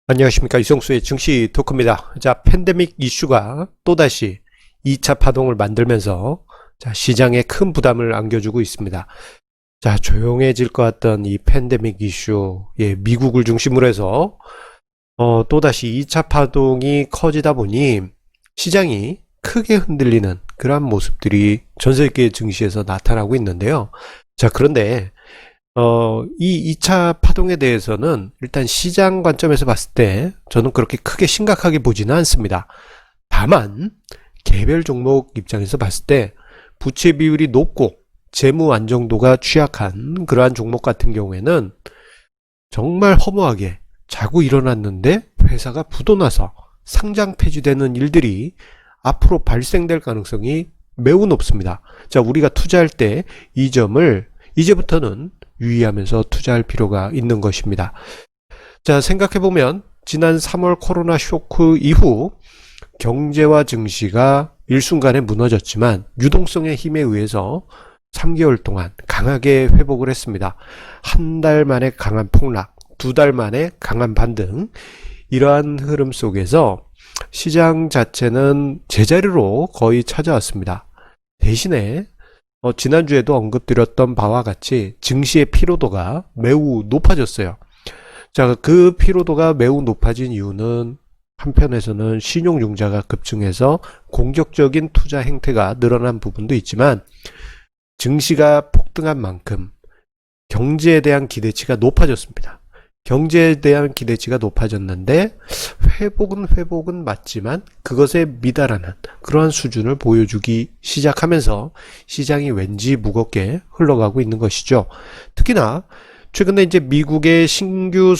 안녕하십니까, 이성수의 증시 토크입니다. 자, 팬데믹 이슈가 또다시 2차 파동을 만들면서 시장에 큰 부담을 안겨주고 있습니다. 자, 조용해질 것 같던 이 팬데믹 이슈, 미국을 중심으로 해서 또다시 2차 파동이 커지다 보니 시장이 크게 흔들리는 그러한 모습들이 전 세계 증시에서 나타나고 있는데요. 자, 그런데 이 2차 파동에 대해서는 일단 시장 관점에서 봤을 때 저는 그렇게 크게 심각하게 보지는 않습니다. 다만 개별 종목 입장에서 봤을 때 부채 비율이 높고 재무 안정도가 취약한 그러한 종목 같은 경우에는 정말 허무하게 자고 일어났는데 회사가 부도나서 상장 폐지되는 일들이 앞으로 발생될 가능성이 매우 높습니다. 자, 우리가 투자할 때 이 점을 이제부터는 유의하면서 투자할 필요가 있는 것입니다. 자, 생각해보면 지난 3월 코로나 쇼크 이후 경제와 증시가 일순간에 무너졌지만 유동성의 힘에 의해서 3개월 동안 강하게 회복을 했습니다. 한 달 만에 강한 폭락, 2달 만에 강한 반등, 이러한 흐름 속에서 시장 자체는 제자리로 거의 찾아왔습니다. 대신에 지난주에도 언급드렸던 바와 같이 증시의 피로도가 매우 높아졌어요. 자, 그 피로도가 매우 높아진 이유는 한편에서는 신용융자가 급증해서 공격적인 투자 행태가 늘어난 부분도 있지만 증시가 폭등한 만큼 경제에 대한 기대치가 높아졌습니다. 경제에 대한 기대치가 높아졌는데 회복은 맞지만 그것에 미달하는 그러한 수준을 보여주기 시작하면서 시장이 왠지 무겁게 흘러가고 있는 것이죠. 특히나 최근에 이제 미국의 신규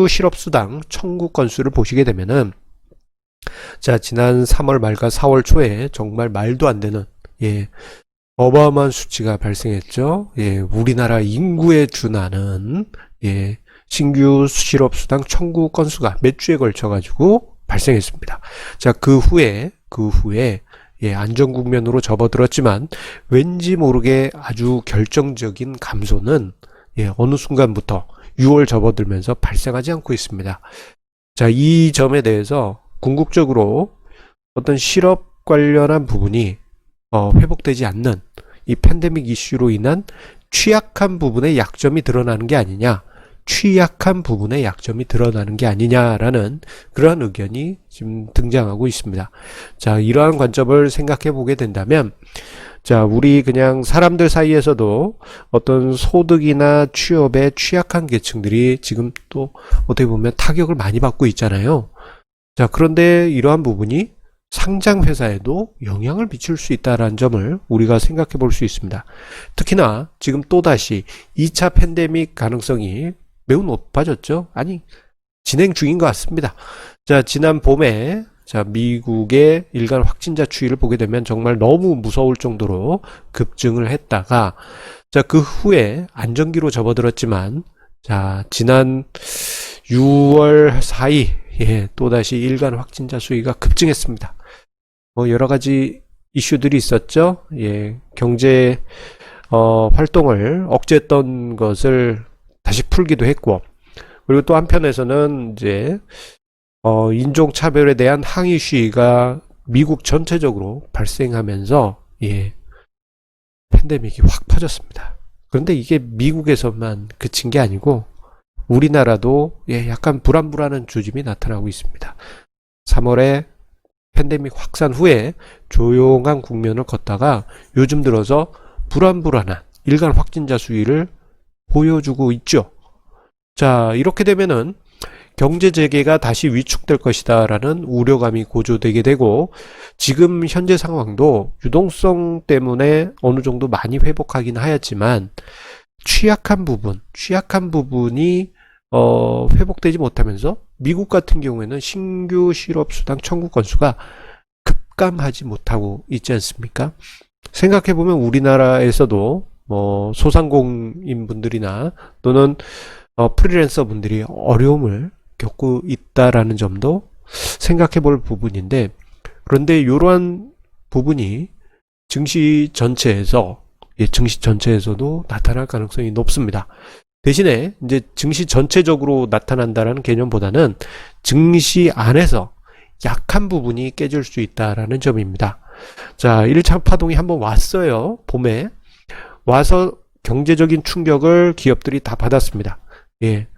실업수당 청구 건수를 보시게 되면은 자, 지난 3월 말과 4월 초에 정말 말도 안 되는 어마어마한 수치가 발생했죠. 우리나라 인구에 준하는 신규 실업수당 청구 건수가 몇 주에 걸쳐 가지고 발생했습니다. 자, 그 후에 안전 국면으로 접어들었지만 왠지 모르게 아주 결정적인 감소는 어느 순간부터 6월 접어들면서 발생하지 않고 있습니다. 자, 이 점에 대해서 궁극적으로 어떤 실업 관련한 부분이 회복되지 않는 이 팬데믹 이슈로 인한 취약한 부분의 약점이 드러나는 게 아니냐, 취약한 부분의 약점이 드러나는 게 아니냐라는 그러한 의견이 지금 등장하고 있습니다. 자, 이러한 관점을 생각해 보게 된다면, 자, 우리 그냥 사람들 사이에서도 어떤 소득이나 취업에 취약한 계층들이 지금 또 어떻게 보면 타격을 많이 받고 있잖아요. 자, 그런데 이러한 부분이 상장 회사에도 영향을 미칠 수 있다는 점을 우리가 생각해 볼 수 있습니다. 특히나 지금 또다시 2차 팬데믹 가능성이 매우 높아졌죠. 아니, 진행 중인 것 같습니다. 자, 지난 봄에 미국의 일간 확진자 추이를 보게 되면 정말 너무 무서울 정도로 급증을 했다가 그 후에 안정기로 접어들었지만 지난 6월 사이 또다시 일간 확진자 수가 급증했습니다. 여러 가지 이슈들이 있었죠. 경제 활동을 억제했던 것을 다시 풀기도 했고, 그리고 또 한편에서는 이제 인종차별에 대한 항의 시위가 미국 전체적으로 발생하면서 팬데믹이 확 퍼졌습니다. 그런데 이게 미국에서만 그친 게 아니고 우리나라도 약간 불안불안한 조짐이 나타나고 있습니다. 3월에 팬데믹 확산 후에 조용한 국면을 걷다가 요즘 들어서 불안불안한 일간 확진자 수위를 보여주고 있죠. 자, 이렇게 되면은 경제 재개가 다시 위축될 것이다 라는 우려감이 고조되게 되고, 지금 현재 상황도 유동성 때문에 어느 정도 많이 회복하긴 하였지만 취약한 부분이 회복되지 못하면서 미국 같은 경우에는 신규 실업수당 청구 건수가 급감하지 못하고 있지 않습니까? 생각해보면 우리나라에서도 소상공인 분들이나 또는 프리랜서 분들이 어려움을 겪고 있다라는 점도 생각해 볼 부분인데, 그런데 이러한 부분이 증시 전체에서도 나타날 가능성이 높습니다. 대신에 이제 증시 전체적으로 나타난다라는 개념보다는 증시 안에서 약한 부분이 깨질 수 있다라는 점입니다. 자, 1차 파동이 한번 왔어요. 봄에 와서 경제적인 충격을 기업들이 다 받았습니다. 예,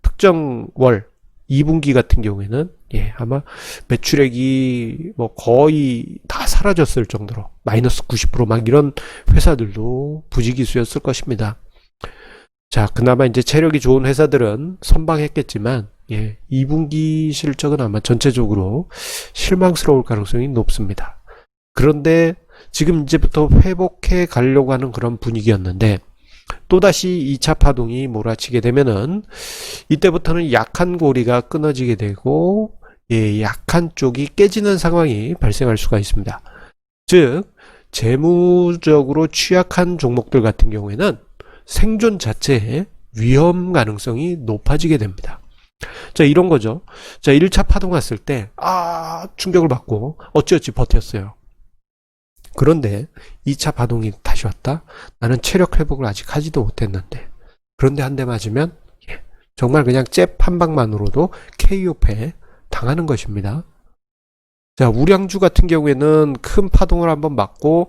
특정 월 2분기 같은 경우에는 아마 매출액이 거의 다 사라졌을 정도로 마이너스 90%막 이런 회사들도 부지기수였을 것입니다. 자, 그나마 이제 체력이 좋은 회사들은 선방했겠지만 2분기 실적은 아마 전체적으로 실망스러울 가능성이 높습니다. 그런데 지금 이제부터 회복해 가려고 하는 그런 분위기였는데 또다시 2차 파동이 몰아치게 되면은 이때부터는 약한 고리가 끊어지게 되고 약한 쪽이 깨지는 상황이 발생할 수가 있습니다. 즉 재무적으로 취약한 종목들 같은 경우에는 생존 자체의 위험 가능성이 높아지게 됩니다. 자, 이런 거죠. 자, 1차 파동 왔을 때 충격을 받고 어찌어찌 버텼어요. 그런데 2차 파동이 다시 왔다? 나는 체력 회복을 아직 하지도 못했는데. 그런데 한 대 맞으면 정말 그냥 잽 한 방만으로도 KO패 당하는 것입니다. 자, 우량주 같은 경우에는 큰 파동을 한번 맞고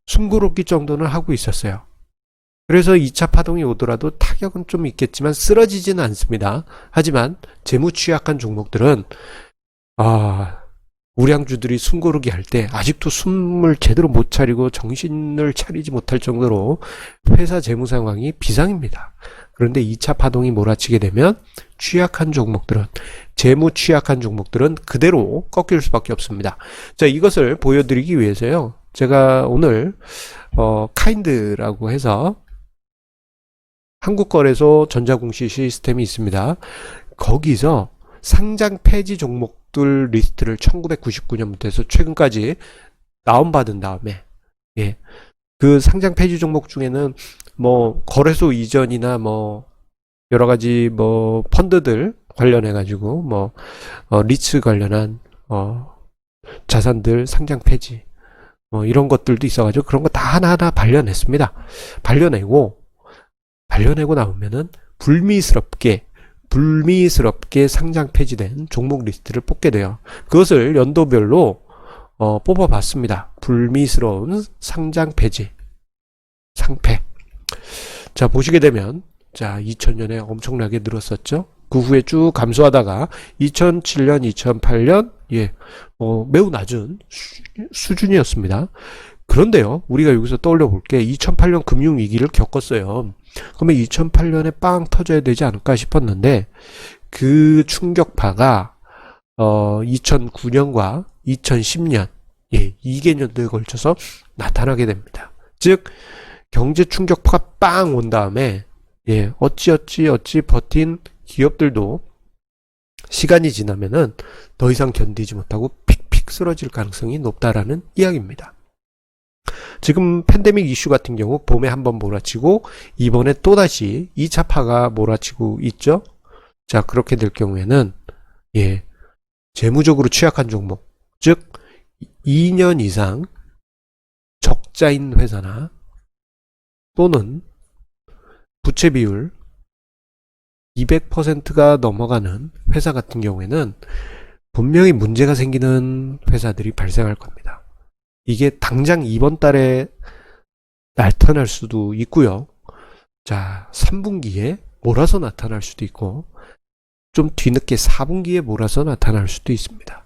숨고르기 정도는 하고 있었어요. 그래서 2차 파동이 오더라도 타격은 좀 있겠지만 쓰러지지는 않습니다. 하지만 재무 취약한 종목들은 우량주들이 숨고르기 할 때 아직도 숨을 제대로 못 차리고 정신을 차리지 못할 정도로 회사 재무 상황이 비상입니다. 그런데 2차 파동이 몰아치게 되면 취약한 종목들은, 재무 취약한 종목들은 그대로 꺾일 수밖에 없습니다. 자, 이것을 보여드리기 위해서요, 제가 오늘 카인드라고 해서 한국거래소 전자공시 시스템이 있습니다. 거기서 상장 폐지 종목들 리스트를 1999년부터 해서 최근까지 다운받은 다음에 그 상장 폐지 종목 중에는 거래소 이전이나 여러 가지 펀드들 관련해 가지고 리츠 관련한 자산들 상장 폐지 이런 것들도 있어 가지고 그런 거 다 하나하나 발려냈습니다. 발려내고 나오면은 불미스럽게 상장 폐지된 종목 리스트를 뽑게 돼요. 그것을 연도별로 뽑아봤습니다. 불미스러운 상장 폐지, 상폐. 자, 보시게 되면 2000년에 엄청나게 늘었었죠. 그 후에 쭉 감소하다가 2007년, 2008년 매우 낮은 수준이었습니다. 그런데요, 우리가 여기서 떠올려 볼게 2008년 금융위기를 겪었어요. 그러면 2008년에 빵 터져야 되지 않을까 싶었는데 그 충격파가 2009년과 2010년 2개년도에 걸쳐서 나타나게 됩니다. 즉 경제 충격파가 빵 온 다음에 어찌 버틴 기업들도 시간이 지나면은 더 이상 견디지 못하고 픽픽 쓰러질 가능성이 높다라는 이야기입니다. 지금 팬데믹 이슈 같은 경우 봄에 한번 몰아치고 이번에 또다시 2차파가 몰아치고 있죠. 자, 그렇게 될 경우에는 재무적으로 취약한 종목, 즉 2년 이상 적자인 회사나 또는 부채 비율 200%가 넘어가는 회사 같은 경우에는 분명히 문제가 생기는 회사들이 발생할 겁니다. 이게 당장 이번 달에 나타날 수도 있고요. 자, 3분기에 몰아서 나타날 수도 있고 좀 뒤늦게 4분기에 몰아서 나타날 수도 있습니다.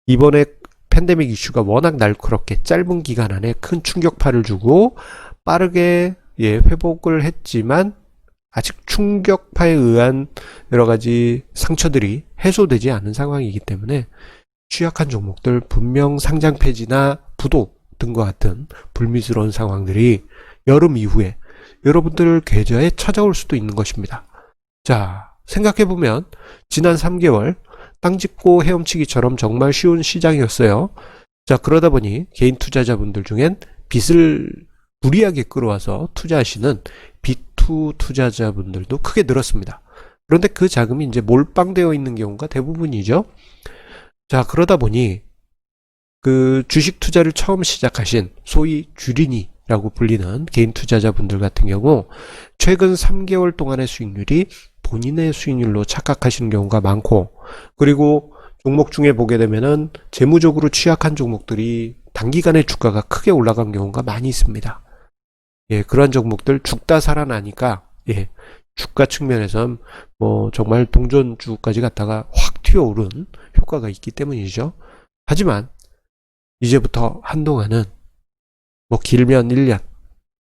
이번에 팬데믹 이슈가 워낙 날카롭게 짧은 기간 안에 큰 충격파를 주고 빠르게 회복을 했지만 아직 충격파에 의한 여러 가지 상처들이 해소되지 않은 상황이기 때문에 취약한 종목들, 분명 상장 폐지나 부도 등과 같은 불미스러운 상황들이 여름 이후에 여러분들 계좌에 찾아올 수도 있는 것입니다. 자, 생각해보면 지난 3개월 땅 짚고 헤엄치기처럼 정말 쉬운 시장이었어요. 자, 그러다 보니 개인 투자자분들 중엔 빚을 무리하게 끌어와서 투자하시는 B2 투자자분들도 크게 늘었습니다. 그런데 그 자금이 이제 몰빵되어 있는 경우가 대부분이죠. 자, 그러다 보니 그 주식 투자를 처음 시작하신 소위 주린이 라고 불리는 개인 투자자분들 같은 경우 최근 3개월 동안의 수익률이 본인의 수익률로 착각하시는 경우가 많고, 그리고 종목 중에 보게 되면은 재무적으로 취약한 종목들이 단기간에 주가가 크게 올라간 경우가 많이 있습니다. 예, 그러한 종목들 죽다 살아나니까, 예, 주가 측면에선 뭐 정말 동전주까지 갔다가 확 튀어오른 효과가 있기 때문이죠. 하지만 이제부터 한동안은 뭐 길면 1년,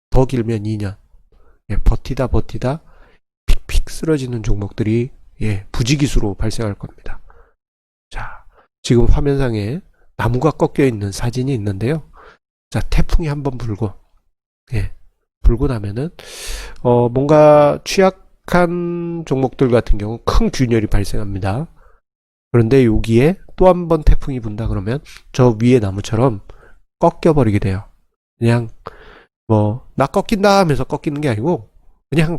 더 길면 2년, 예, 버티다 픽픽 쓰러지는 종목들이, 예, 부지기수로 발생할 겁니다. 자, 지금 화면상에 나무가 꺾여 있는 사진이 있는데요. 자, 태풍이 한번 불고, 예, 불고 나면은 뭔가 취약한 종목들 같은 경우 큰 균열이 발생합니다. 그런데 여기에 또 한 번 태풍이 분다 그러면 저 위에 나무처럼 꺾여 버리게 돼요. 그냥 뭐 나 꺾인다 하면서 꺾이는 게 아니고 그냥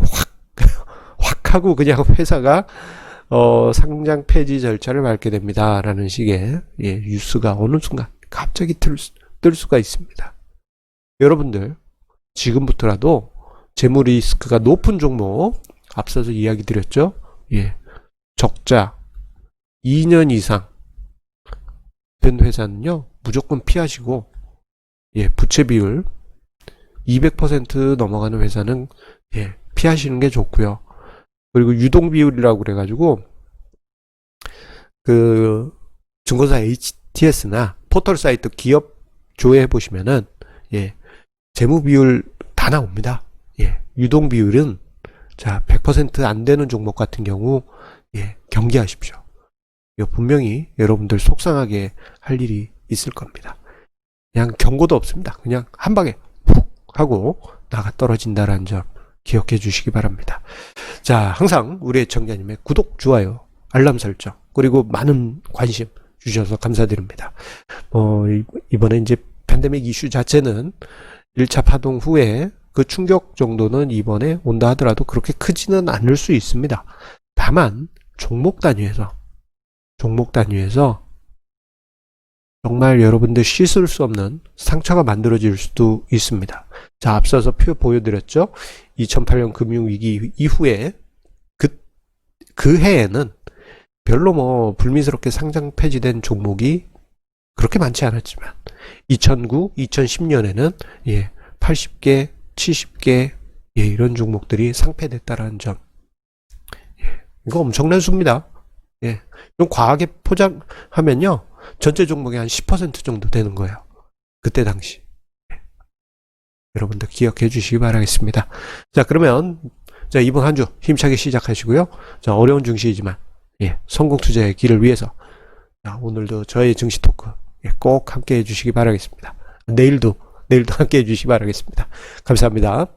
확 하고 그냥 회사가 상장 폐지 절차를 밟게 됩니다 라는 식의, 예, 뉴스가 어느 순간 갑자기 뜰 수가 있습니다. 여러분들 지금부터라도 재무 리스크가 높은 종목, 앞서서 이야기 드렸죠. 예, 적자 2년 이상 된 회사는요 무조건 피하시고, 예, 부채 비율 200% 넘어가는 회사는, 예, 피하시는 게 좋고요. 그리고 유동 비율이라고 그래가지고 그 증권사 HTS나 포털 사이트 기업 조회해 보시면은, 예, 재무 비율 다 나옵니다. 예, 유동 비율은 자 100% 안 되는 종목 같은 경우, 예, 경계하십시오. 이거 분명히 여러분들 속상하게 할 일이 있을 겁니다. 그냥 경고도 없습니다. 그냥 한 방에 훅 하고 나가 떨어진다라는 점 기억해 주시기 바랍니다. 자, 항상 우리 애청자님의 구독, 좋아요, 알람 설정, 그리고 많은 관심 주셔서 감사드립니다. 이번에 이제 팬데믹 이슈 자체는 1차 파동 후에 그 충격 정도는 이번에 온다 하더라도 그렇게 크지는 않을 수 있습니다. 다만 종목 단위에서 정말 여러분들 씻을 수 없는 상처가 만들어질 수도 있습니다. 자, 앞서서 표 보여드렸죠. 2008년 금융위기 이후에 그 해에는 별로 뭐 불미스럽게 상장 폐지된 종목이 그렇게 많지 않았지만 2009, 2010년에는, 예, 80개, 70개, 예, 이런 종목들이 상폐됐다라는 점, 예, 이거 엄청난 수입니다. 예, 좀 과하게 포장하면요 전체 종목의 한 10% 정도 되는 거예요. 그때 당시. 예, 여러분들 기억해 주시기 바라겠습니다. 자, 그러면 자, 이번 한 주 힘차게 시작하시고요. 자, 어려운 증시이지만, 예, 성공 투자의 길을 위해서, 자, 오늘도 저의 증시 토크, 예, 꼭 함께 해주시기 바라겠습니다. 내일도 함께 해주시기 바라겠습니다. 감사합니다.